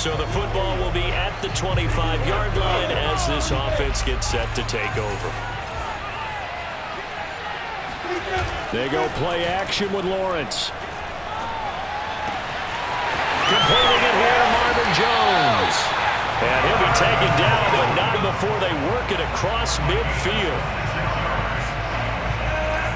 So the football will be at the 25-yard line as this offense gets set to take over. They go play action with Lawrence. Completing it here to Marvin Jones. And he'll be taken down, but not before they work it across midfield.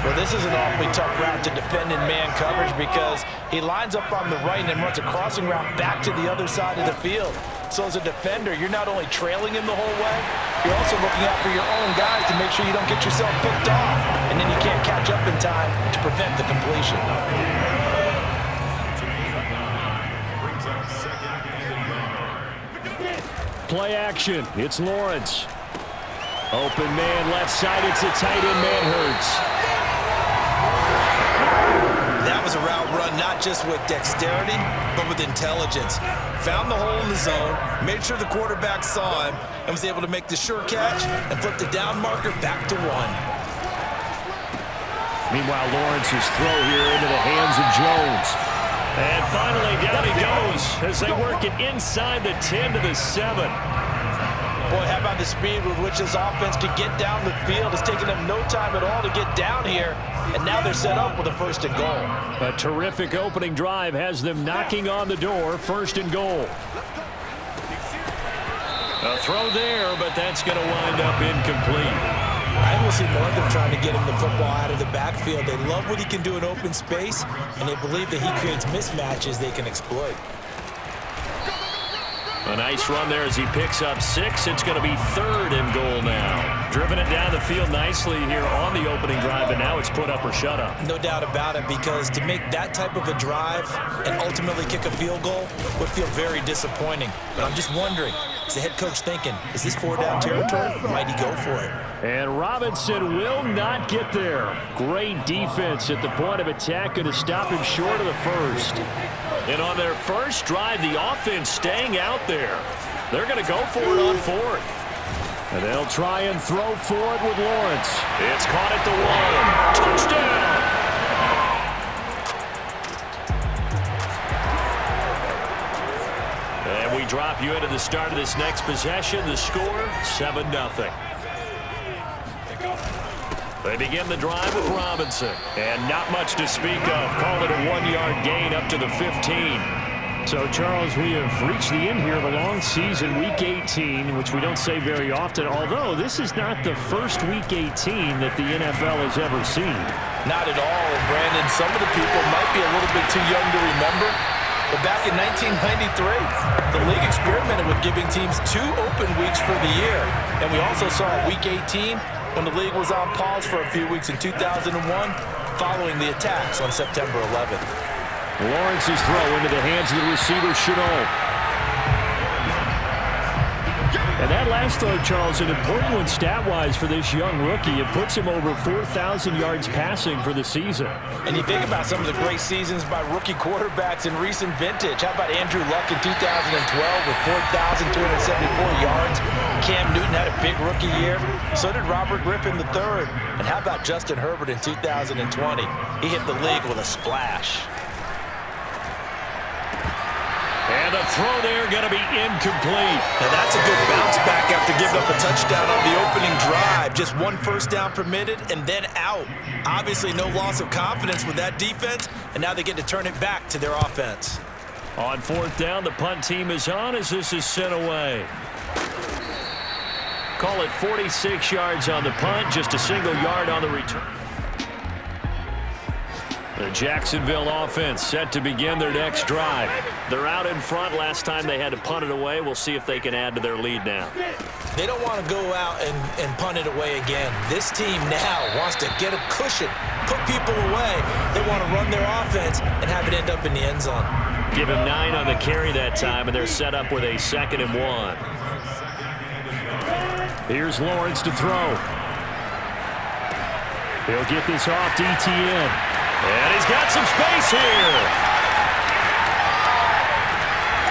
Well, this is an awfully tough route to defend in man coverage because he lines up on the right and then runs a crossing route back to the other side of the field. So as a defender, you're not only trailing him the whole way, you're also looking out for your own guys to make sure you don't get yourself picked off, and then you can't catch up in time to prevent the completion. Play action. It's Lawrence. Open man left side. It's a tight end man Hurts. That was a route run not just with dexterity, but with intelligence. Found the hole in the zone, made sure the quarterback saw him, and was able to make the sure catch and flip the down marker back to 1. Meanwhile, Lawrence's throw here into the hands of Jones. And finally, down he goes as they work it inside the 10 to the 7. Boy, how about the speed with which this offense could get down the field? It's taken them no time at all to get down here, and now they're set up with a 1st and goal. A terrific opening drive has them knocking on the door, 1st and goal. A throw there, but that's going to wind up incomplete. I will see more of them trying to get him the football out of the backfield. They love what he can do in open space, and they believe that he creates mismatches they can exploit. A nice run there as he picks up 6. It's going to be 3rd and goal now. Driven it down the field nicely here on the opening drive, and now it's put up or shut up. No doubt about it, because to make that type of a drive and ultimately kick a field goal would feel very disappointing. But I'm just wondering, is the head coach thinking, is this 4-down territory? Might he go for it? And Robinson will not get there. Great defense at the point of attack, going to stop him short of the 1st. And on their first drive, the offense staying out there. They're going to go for it on 4th. And they'll try and throw for it with Lawrence. It's caught at the 1. Touchdown! And we drop you into the start of this next possession. The score, 7-0. They begin the drive with Robinson. And not much to speak of. Call it a 1-yard gain up to the 15. So, Charles, we have reached the end here of a long season, Week 18, which we don't say very often, although this is not the first Week 18 that the NFL has ever seen. Not at all, Brandon. Some of the people might be a little bit too young to remember, but back in 1993, the league experimented with giving teams 2 open weeks for the year. And we also saw Week 18 when the league was on pause for a few weeks in 2001 following the attacks on September 11th. Lawrence's throw into the hands of the receiver, Chenault. And that last throw, Charles, an important one stat-wise for this young rookie. It puts him over 4,000 yards passing for the season. And you think about some of the great seasons by rookie quarterbacks in recent vintage. How about Andrew Luck in 2012 with 4,274 yards? Cam Newton had a big rookie year. So did Robert Griffin III. And how about Justin Herbert in 2020? He hit the league with a splash. And the throw there going to be incomplete. Now that's a good bounce back after giving up a touchdown on the opening drive. Just 1 first down permitted and then out. Obviously no loss of confidence with that defense, and now they get to turn it back to their offense. On 4th down, the punt team is on as this is sent away. Call it 46 yards on the punt, just a single yard on the return. The Jacksonville offense set to begin their next drive. They're out in front. Last time they had to punt it away. We'll see if they can add to their lead now. They don't want to go out and punt it away again. This team now wants to get a cushion, put people away. They want to run their offense and have it end up in the end zone. Give him 9 on the carry that time, and they're set up with a 2nd and 1. Here's Lawrence to throw. He'll get this off to Etienne. And he's got some space here.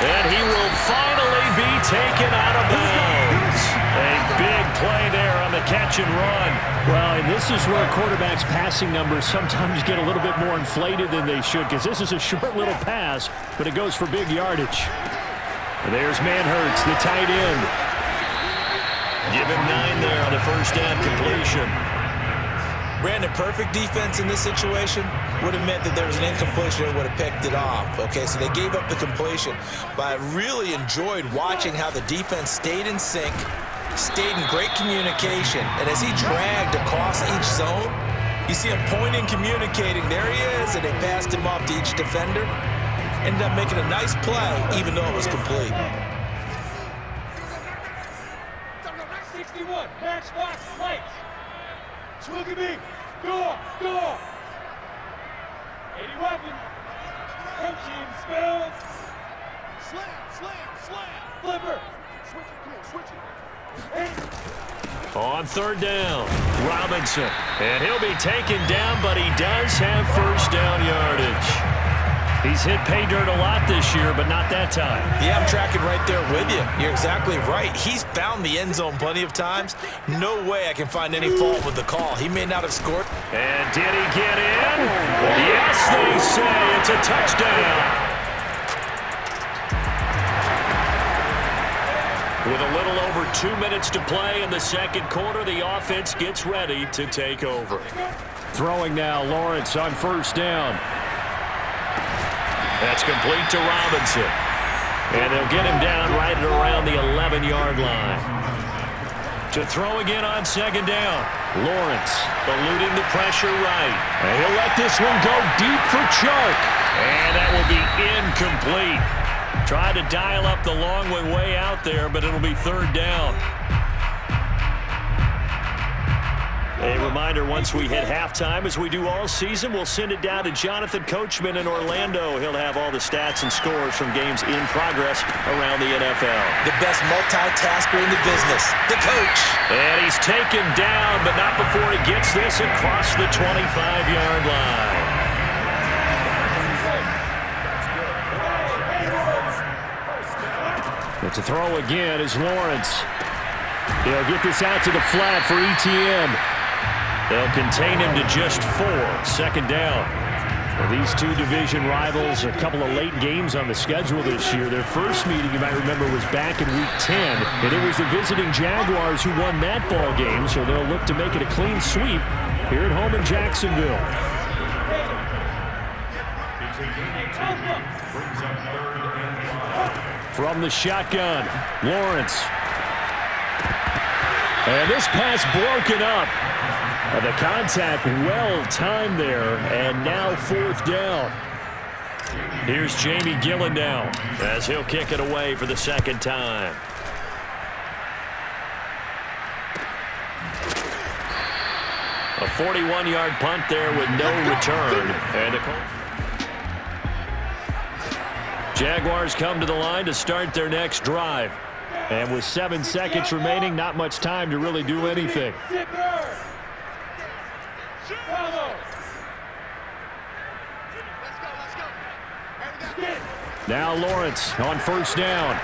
And he will finally be taken out of bounds. A big play there on the catch and run. Well, and this is where quarterbacks' passing numbers sometimes get a little bit more inflated than they should, because this is a short little pass, but it goes for big yardage. And there's Manhurts, the tight end. Give him 9 there on the first down completion. Brandon, perfect defense in this situation would have meant that there was an incompletion and would have picked it off. Okay, so they gave up the completion. But I really enjoyed watching how the defense stayed in sync, stayed in great communication. And as he dragged across each zone, you see him pointing, communicating. There he is, and they passed him off to each defender. Ended up making a nice play, even though it was complete. 61, matchbox, lights. Look at me. Door. 80 weapon. Coaching spells. Slam. Flipper. Switch it. On third down, Robinson. And he'll be taken down, but he does have first down yardage. He's hit pay dirt a lot this year, but not that time. Yeah, I'm tracking right there with you. You're exactly right. He's found the end zone plenty of times. No way I can find any fault with the call. He may not have scored. And did he get in? Yes, they say it's a touchdown. With a little over 2 minutes to play in the second quarter, the offense gets ready to take over. Throwing now, Lawrence on first down. That's complete to Robinson. And they'll get him down right at around the 11-yard line. To throw again on second down. Lawrence eluding the pressure right. And he'll let this one go deep for Chark. And that will be incomplete. Tried to dial up the long way out there, but it'll be third down. A reminder, once we hit halftime, as we do all season, we'll send it down to Jonathan Coachman in Orlando. He'll have all the stats and scores from games in progress around the NFL. The best multitasker in the business, the coach. And he's taken down, but not before he gets this across the 25-yard line. But to throw again is Lawrence. He'll get this out to the flat for Etienne. They'll contain him to just 4. Second down. Well, these two division rivals, a couple of late games on the schedule this year. Their first meeting, you might remember, was back in Week 10. And it was the visiting Jaguars who won that ball game, so they'll look to make it a clean sweep here at home in Jacksonville. From the shotgun, Lawrence. And this pass broken up. The contact well timed there, and now fourth down. Here's Jamie Gillen now, as he'll kick it away for the second time. A 41-yard punt there with no return. And the Jaguars come to the line to start their next drive. And with 7 seconds remaining, not much time to really do anything. Now Lawrence on first down.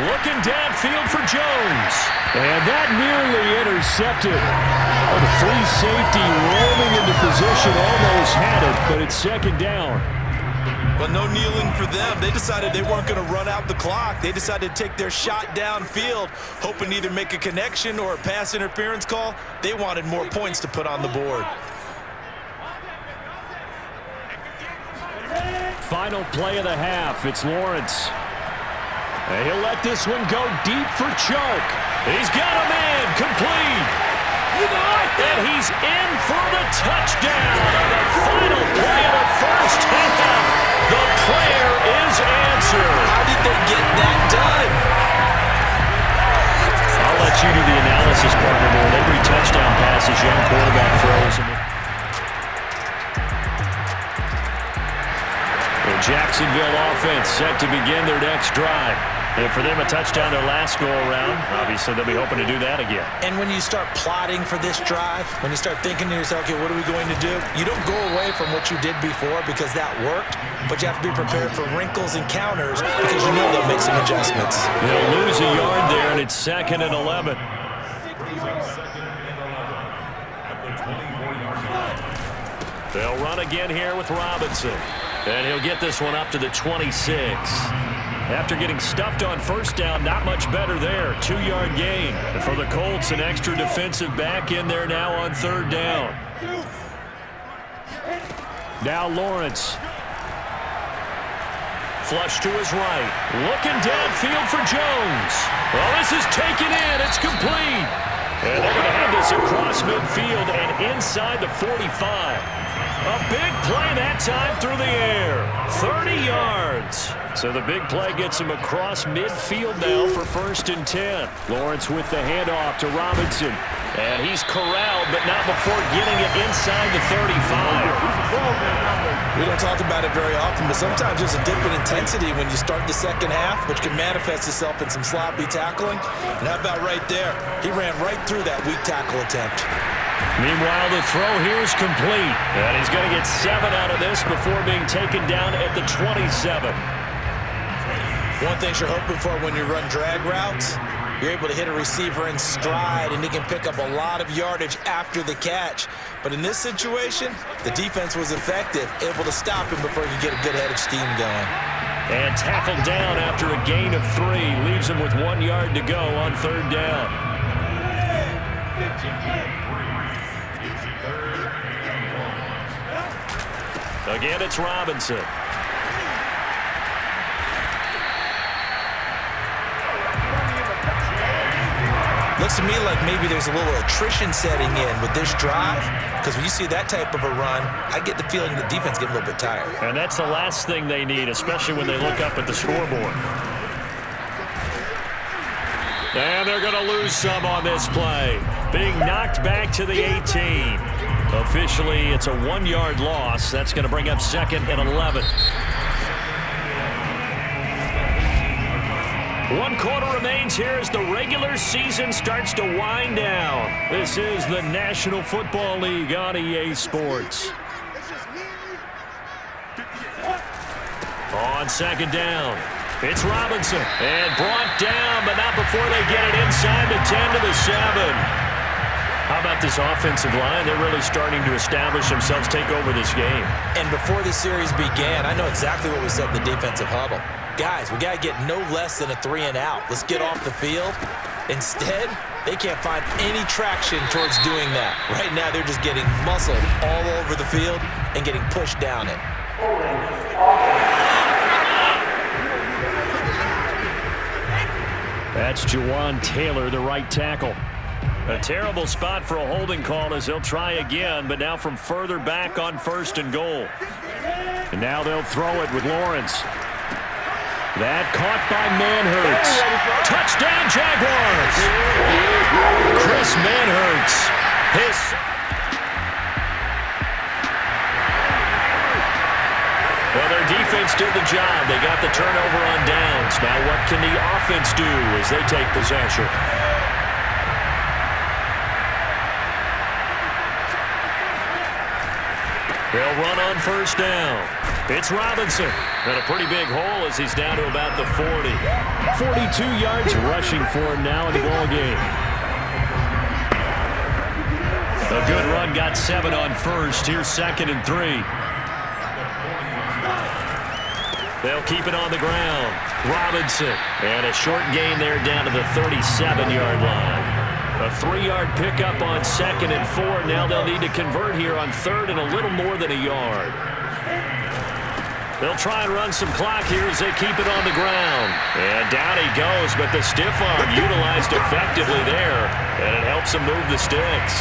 Looking downfield for Jones. And that nearly intercepted. Oh, the free safety rolling into position, almost had it, but it's second down. Well, no kneeling for them. They decided they weren't going to run out the clock. They decided to take their shot downfield, hoping to either make a connection or a pass interference call. They wanted more points to put on the board. Final play of the half. It's Lawrence. And he'll let this one go deep for Chark. He's got a man complete. And he's in for the touchdown on the final play of the first half. The prayer is answered. How did they get that done? I'll let you do the analysis, partner. Board. Every touchdown pass his young quarterback throws. The Jacksonville offense set to begin their next drive. And for them, a touchdown their last go-around. Obviously, they'll be hoping to do that again. And when you start plotting for this drive, when you start thinking to yourself, okay, what are we going to do? You don't go away from what you did before because that worked, but you have to be prepared for wrinkles and counters because you know they'll make some adjustments. They'll lose a yard there, and it's 2nd and 11. They'll run again here with Robinson. And he'll get this one up to the 26. After getting stuffed on first down, not much better there. 2-yard gain. And for the Colts, an extra defensive back in there now on third down. Now Lawrence. Flush to his right. Looking downfield for Jones. Well, this is taken in. It's complete. And they're going to have this across midfield and inside the 45. A big play that time through the air. 30 yards. So the big play gets him across midfield now for 1st and 10. Lawrence with the handoff to Robinson. And he's corralled, but not before getting it inside the 35. We don't talk about it very often, but sometimes there's a dip in intensity when you start the second half, which can manifest itself in some sloppy tackling. And how about right there? He ran right through that weak tackle attempt. Meanwhile, the throw here is complete. And he's going to get 7 out of this before being taken down at the 27. One thing you're hoping for when you run drag routes, you're able to hit a receiver in stride, and he can pick up a lot of yardage after the catch. But in this situation, the defense was effective, able to stop him before he could get a good head of steam going. And tackled down after a gain of 3. Leaves him with 1 yard to go on third down. Again, it's Robinson. Looks to me like maybe there's a little attrition setting in with this drive, because when you see that type of a run, I get the feeling the defense getting a little bit tired. And that's the last thing they need, especially when they look up at the scoreboard. And they're going to lose some on this play. Being knocked back to the 18. Officially, it's a 1-yard loss. That's going to bring up 2nd and 11. 1 quarter remains here as the regular season starts to wind down. This is the National Football League on EA Sports. On 2nd down, it's Robinson. And brought down, but not before they get it inside the 10 to the 7. How about this offensive line? They're really starting to establish themselves, take over this game. And before the series began, I know exactly what we said in the defensive huddle. Guys, we got to get no less than a 3 and out. Let's get off the field. Instead, they can't find any traction towards doing that. Right now, they're just getting muscled all over the field and getting pushed down it. That's Jawan Taylor, the right tackle. A terrible spot for a holding call as they'll try again, but now from further back on 1st and goal. And now they'll throw it with Lawrence. That caught by Manhurts. Touchdown, Jaguars! Chris Manhurts. Well, their defense did the job. They got the turnover on downs. Now what can the offense do as they take possession? They'll run on 1st down. It's Robinson. And a pretty big hole as he's down to about the 40. 42 yards rushing for him now in the ball game. A good run, got 7 on 1st. Here's 2nd and 3. They'll keep it on the ground. Robinson. And a short gain there down to the 37-yard line. A 3-yard pickup on 2nd and 4. Now they'll need to convert here on 3rd and a little more than a yard. They'll try and run some clock here as they keep it on the ground. And down he goes, but the stiff arm utilized effectively there. And it helps them move the sticks.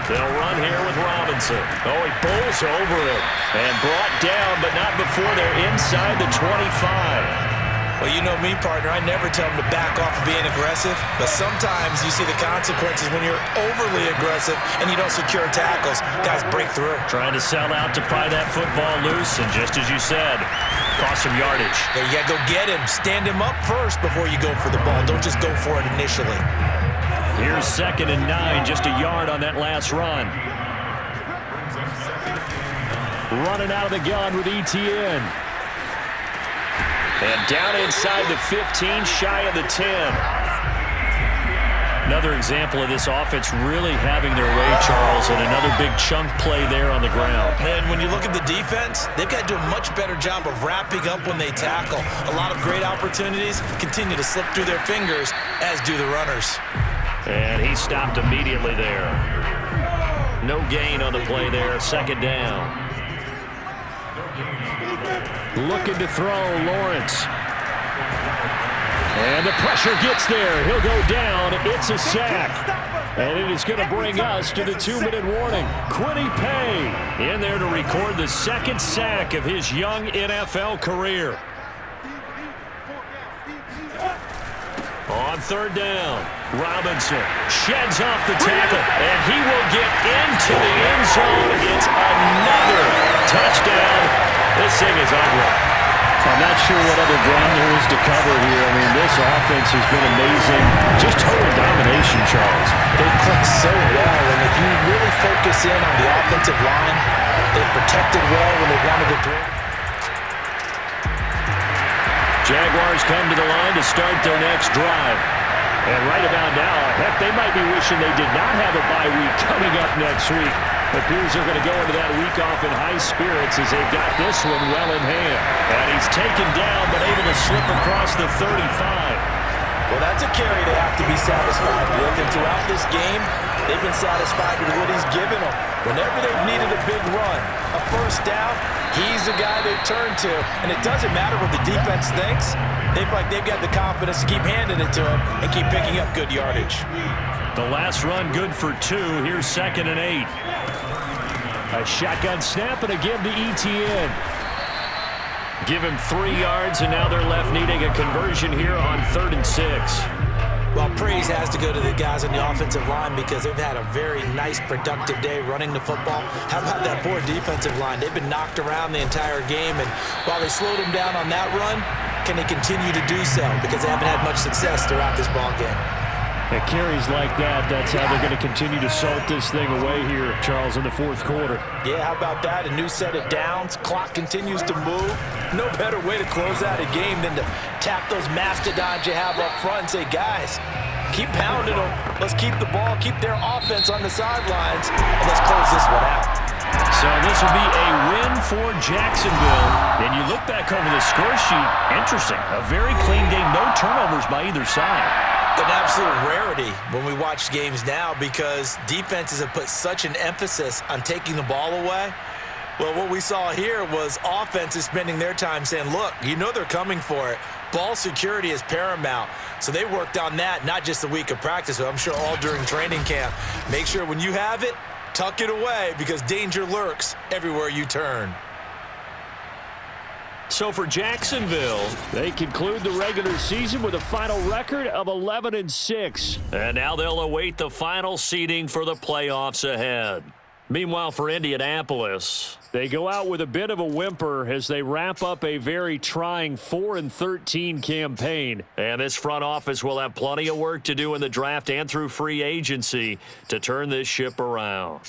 They'll run here with Robinson. Oh, he bowls over it. And brought down, but not before they're inside the 25. Well, you know me, partner. I never tell them to back off of being aggressive. But sometimes you see the consequences when you're overly aggressive and you don't secure tackles. Guys break through. Trying to sell out to pry that football loose. And just as you said, cost some yardage. Yeah, you got to go get him. Stand him up first before you go for the ball. Don't just go for it initially. Here's 2nd and 9, just a yard on that last run. Running out of the gun with Etienne. And down inside the 15, shy of the 10. Another example of this offense really having their way, Charles, and another big chunk play there on the ground. And when you look at the defense, they've got to do a much better job of wrapping up when they tackle. A lot of great opportunities continue to slip through their fingers, as do the runners. And he stopped immediately there. No gain on the play there, second down. Looking to throw, Lawrence. And the pressure gets there. He'll go down. It's a sack. And it is going to bring us to the 2-minute warning. Quiddy Pay in there to record the second sack of his young NFL career. On third down, Robinson sheds off the tackle, and he will get into the end zone. It's another touchdown. This thing is ugly. I'm not sure what other ground there is to cover here. I mean, this offense has been amazing. Just total domination, Charles. They click so well, and if you really focus in on the offensive line, they've protected well when they wanted to throw. Jaguars come to the line to start their next drive. And right about now, heck, they might be wishing they did not have a bye week coming up next week. Appears they're going to go into that week off in high spirits as they've got this one well in hand. And he's taken down but able to slip across the 35. Well, that's a carry they have to be satisfied with. And throughout this game, they've been satisfied with what he's given them. Whenever they've needed a big run, a first down, he's the guy they've turned to. And it doesn't matter what the defense thinks. They've got the confidence to keep handing it to him and keep picking up good yardage. The last run good for 2. Here's 2nd and 8. A shotgun snap and a give to Etienne. Give him 3 yards, and now they're left needing a conversion here on 3rd and 6. Well, praise has to go to the guys on the offensive line because they've had a very nice, productive day running the football. How about that poor defensive line? They've been knocked around the entire game, and while they slowed them down on that run, can they continue to do so? Because they haven't had much success throughout this ball game. At carries like that, that's how they're going to continue to salt this thing away here, Charles, in the 4th quarter. Yeah, how about that? A new set of downs. Clock continues to move. No better way to close out a game than to tap those mastodons you have up front and say, guys, keep pounding them. Let's keep the ball, keep their offense on the sidelines, and let's close this one out. So this will be a win for Jacksonville. And you look back over the score sheet, interesting. A very clean game, no turnovers by either side. An absolute rarity when we watch games now because defenses have put such an emphasis on taking the ball away. Well, what we saw here was offenses spending their time saying, look, you know they're coming for it. Ball security is paramount. So they worked on that, not just a week of practice, but I'm sure all during training camp. Make sure when you have it, tuck it away because danger lurks everywhere you turn. So for Jacksonville, they conclude the regular season with a final record of 11-6. And now they'll await the final seeding for the playoffs ahead. Meanwhile, for Indianapolis, they go out with a bit of a whimper as they wrap up a very trying 4-13 campaign. And this front office will have plenty of work to do in the draft and through free agency to turn this ship around.